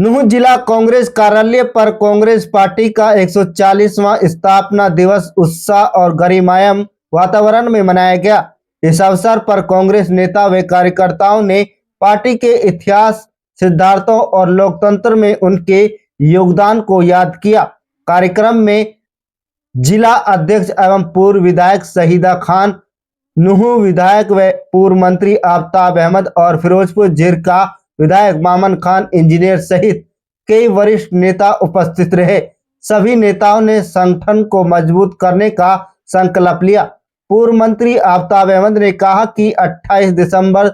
नूंह जिला कांग्रेस कार्यालय पर कांग्रेस पार्टी का 140वां स्थापना दिवस उत्साह और गरिमामय वातावरण में मनाया गया। इस अवसर पर कांग्रेस नेता व कार्यकर्ताओं ने पार्टी के इतिहास, सिद्धांतों और लोकतंत्र में उनके योगदान को याद किया। कार्यक्रम में जिला अध्यक्ष एवं पूर्व विधायक शहीदा खान, नूंह विधायक व पूर्व मंत्री आफ्ताब अहमद और फिरोजपुर जिरका विधायक मामन खान इंजीनियर सहित कई वरिष्ठ नेता उपस्थित रहे। सभी नेताओं ने संगठन को मजबूत करने का संकल्प लिया। पूर्व मंत्री आफ्ताब अहमद ने कहा कि 28 दिसंबर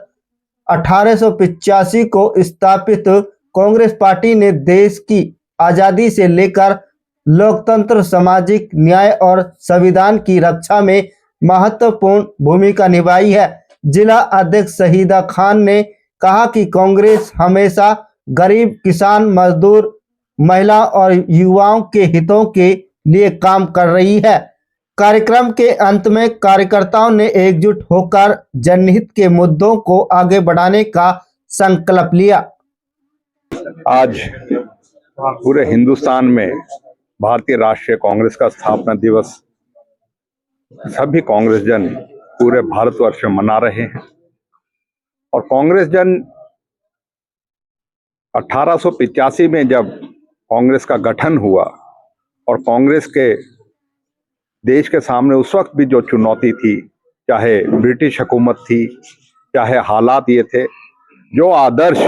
1885 को स्थापित कांग्रेस पार्टी ने देश की आजादी से लेकर लोकतंत्र, सामाजिक न्याय और संविधान की रक्षा में महत्वपूर्ण भूमिका निभाई है। जिला अध्यक्ष शहीदा खान ने कहा कि कांग्रेस हमेशा गरीब, किसान, मजदूर, महिला और युवाओं के हितों के लिए काम कर रही है। कार्यक्रम के अंत में कार्यकर्ताओं ने एकजुट होकर जनहित के मुद्दों को आगे बढ़ाने का संकल्प लिया। आज पूरे हिंदुस्तान में भारतीय राष्ट्रीय कांग्रेस का स्थापना दिवस सभी कांग्रेस जन पूरे भारतवर्ष में मना रहे हैं और कांग्रेस जन 1885 में जब कांग्रेस का गठन हुआ और कांग्रेस के देश के सामने उस वक्त भी जो चुनौती थी, चाहे ब्रिटिश हुकूमत थी, चाहे हालात ये थे, जो आदर्श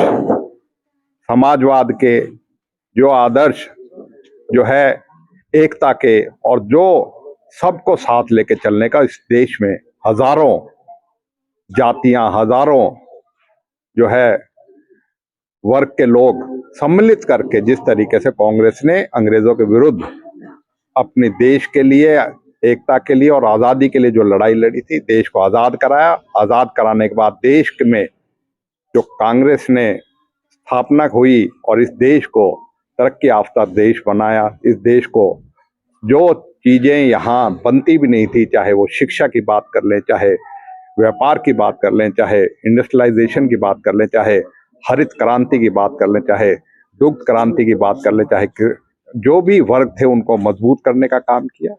समाजवाद के, जो आदर्श जो है एकता के और जो सबको साथ लेके चलने का, इस देश में हजारों जातियां, हजारों जो है वर्ग के लोग सम्मिलित करके जिस तरीके से कांग्रेस ने अंग्रेजों के विरुद्ध अपने देश के लिए, एकता के लिए और आज़ादी के लिए जो लड़ाई लड़ी थी, देश को आज़ाद कराया। आज़ाद कराने के बाद देश में जो कांग्रेस ने स्थापना हुई और इस देश को तरक्की याफ्ता देश बनाया। इस देश को जो चीज़ें यहाँ बनती भी नहीं थी, चाहे वो शिक्षा की बात कर लें, चाहे व्यापार की बात कर लें, चाहे इंडस्ट्रियलाइजेशन की बात कर लें, चाहे हरित क्रांति की बात कर लें, चाहे दुग्ध क्रांति की बात कर लें, चाहे जो भी वर्ग थे उनको मजबूत करने का काम किया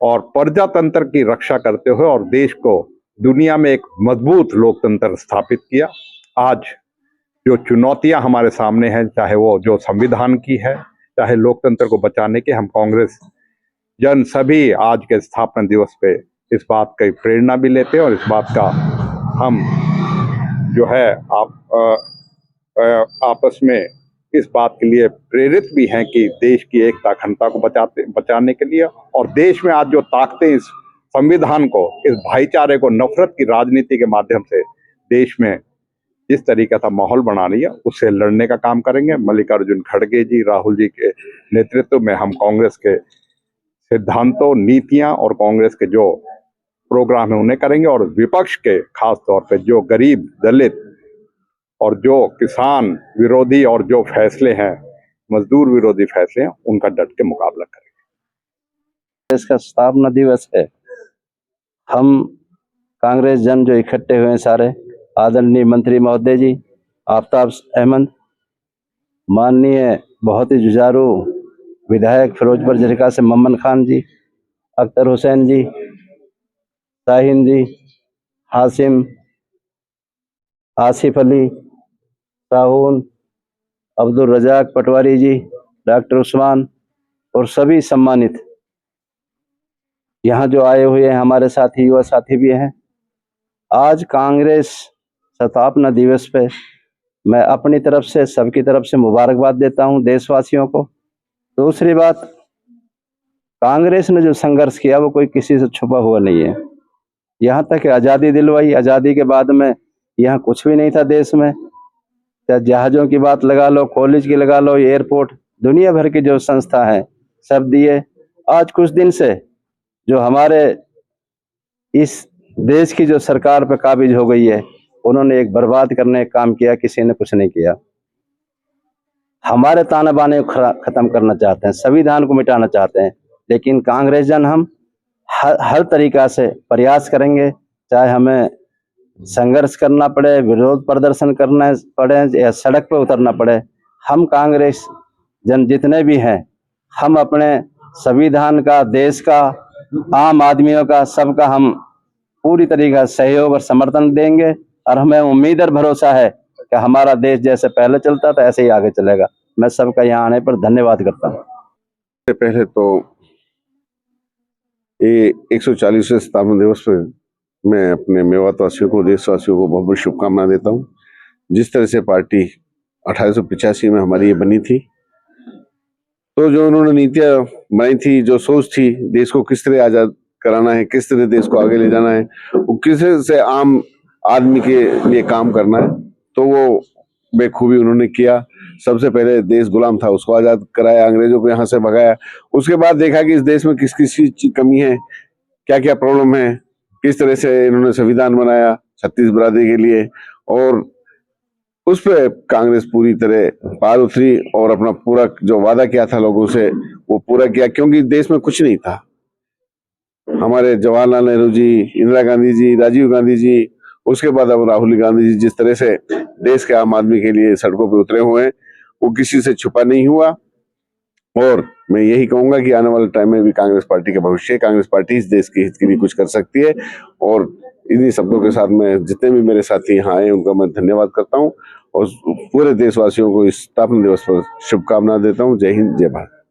और प्रजातंत्र की रक्षा करते हुए और देश को दुनिया में एक मजबूत लोकतंत्र स्थापित किया। आज जो चुनौतियां हमारे सामने हैं, चाहे वो जो संविधान की है, चाहे लोकतंत्र को बचाने के, हम कांग्रेस जन सभी आज के स्थापना दिवस पे इस बात की प्रेरणा भी लेते हैं और इस बात का हम जो है आपस में इस बात के लिए प्रेरित भी हैं कि देश की एकता, अखंडता को बचाने के लिए और देश में आज जो ताकतें इस संविधान को, इस भाईचारे को नफरत की राजनीति के माध्यम से देश में जिस तरीके का माहौल बना रही है, उससे लड़ने का काम करेंगे। मल्लिकार्जुन खड़गे जी, राहुल जी के नेतृत्व में हम कांग्रेस के सिद्धांतों, नीतियां और कांग्रेस के जो प्रोग्राम है उन्हें करेंगे और विपक्ष के खास तौर पे जो गरीब, दलित और जो किसान विरोधी और जो फैसले हैं, मजदूर विरोधी फैसले हैं, उनका डट के मुकाबला करेंगे। इसका स्थापना दिवस है। हम कांग्रेस जन जो इकट्ठे हुए हैं सारे, आदरणीय मंत्री महोदय जी आफ्ताब अहमद, माननीय बहुत ही जुझारू विधायक फिरोजपुर जिरका से मामन खान जी, अख्तर हुसैन जी, शाहीन जी, हासिम, आसिफ अली, साहून, अब्दुल रजाक पटवारी जी, डॉक्टर उस्मान और सभी सम्मानित यहाँ जो आए हुए हैं हमारे साथी, युवा साथी भी हैं। आज कांग्रेस स्थापना दिवस पे मैं अपनी तरफ से, सबकी तरफ से मुबारकबाद देता हूँ देशवासियों को। दूसरी बात, कांग्रेस ने जो संघर्ष किया वो कोई किसी से छुपा हुआ नहीं है। यहाँ तक आज़ादी दिलवाई, आज़ादी के बाद में यहाँ कुछ भी नहीं था देश में, चाहे जहाज़ों की बात लगा लो, कॉलेज की लगा लो, एयरपोर्ट, दुनिया भर की जो संस्था है सब दिए। आज कुछ दिन से जो हमारे इस देश की जो सरकार पे काबिज हो गई है, उन्होंने एक बर्बाद करने का काम किया, किसी ने कुछ नहीं किया। हमारे ताने बाने को खत्म करना चाहते हैं, संविधान को मिटाना चाहते हैं, लेकिन कांग्रेस जन हम हर तरीका से प्रयास करेंगे, चाहे हमें संघर्ष करना पड़े, विरोध प्रदर्शन करना पड़े या सड़क पर उतरना पड़े, हम कांग्रेस जन जितने भी हैं, हम अपने संविधान का, देश का, आम आदमियों का, सबका हम पूरी तरीके से सहयोग और समर्थन देंगे। और हमें उम्मीद और भरोसा है कि हमारा देश जैसे पहले चलता था ऐसे ही आगे चलेगा। मैं सबका यहाँ आने पर धन्यवाद करता हूँ। सबसे पहले तो ये 140वें स्थापना दिवस पर मैं अपने मेवात वासियों को, देशवासियों को बहुत बहुत शुभकामनाएं देता हूँ। जिस तरह से पार्टी 1885 में हमारी ये बनी थी, तो जो उन्होंने नीतियां बनाई थी, जो सोच थी, देश को किस तरह आजाद कराना है, किस तरह देश को आगे ले जाना है, वो किस तरह से आम आदमी के लिए काम करना है, तो वो बेखूबी उन्होंने किया। सबसे पहले देश गुलाम था, उसको आजाद कराया, अंग्रेजों को यहाँ से भगाया। उसके बाद देखा कि इस देश में किस किस चीज की कमी है, क्या क्या प्रॉब्लम है, किस तरह से इन्होंने संविधान बनाया 36 बिरादरी के लिए, और उस पर कांग्रेस पूरी तरह पार उतरी और अपना पूरा जो वादा किया था लोगों से वो पूरा किया। क्योंकि देश में कुछ नहीं था। हमारे जवाहरलाल नेहरू जी, इंदिरा गांधी जी, राजीव गांधी जी, उसके बाद अब राहुल गांधी जी जिस तरह से देश के आम आदमी के लिए सड़कों पर उतरे हुए हैं, वो किसी से छुपा नहीं हुआ। और मैं यही कहूंगा कि आने वाले टाइम में भी कांग्रेस पार्टी का भविष्य, कांग्रेस पार्टी इस देश के हित के लिए कुछ कर सकती है। और इन्हीं शब्दों के साथ मैं जितने भी मेरे साथी यहाँ आए उनका मैं धन्यवाद करता हूँ और पूरे देशवासियों को इस स्थापना दिवस पर शुभकामनाएं देता हूँ। जय हिंद, जय भारत।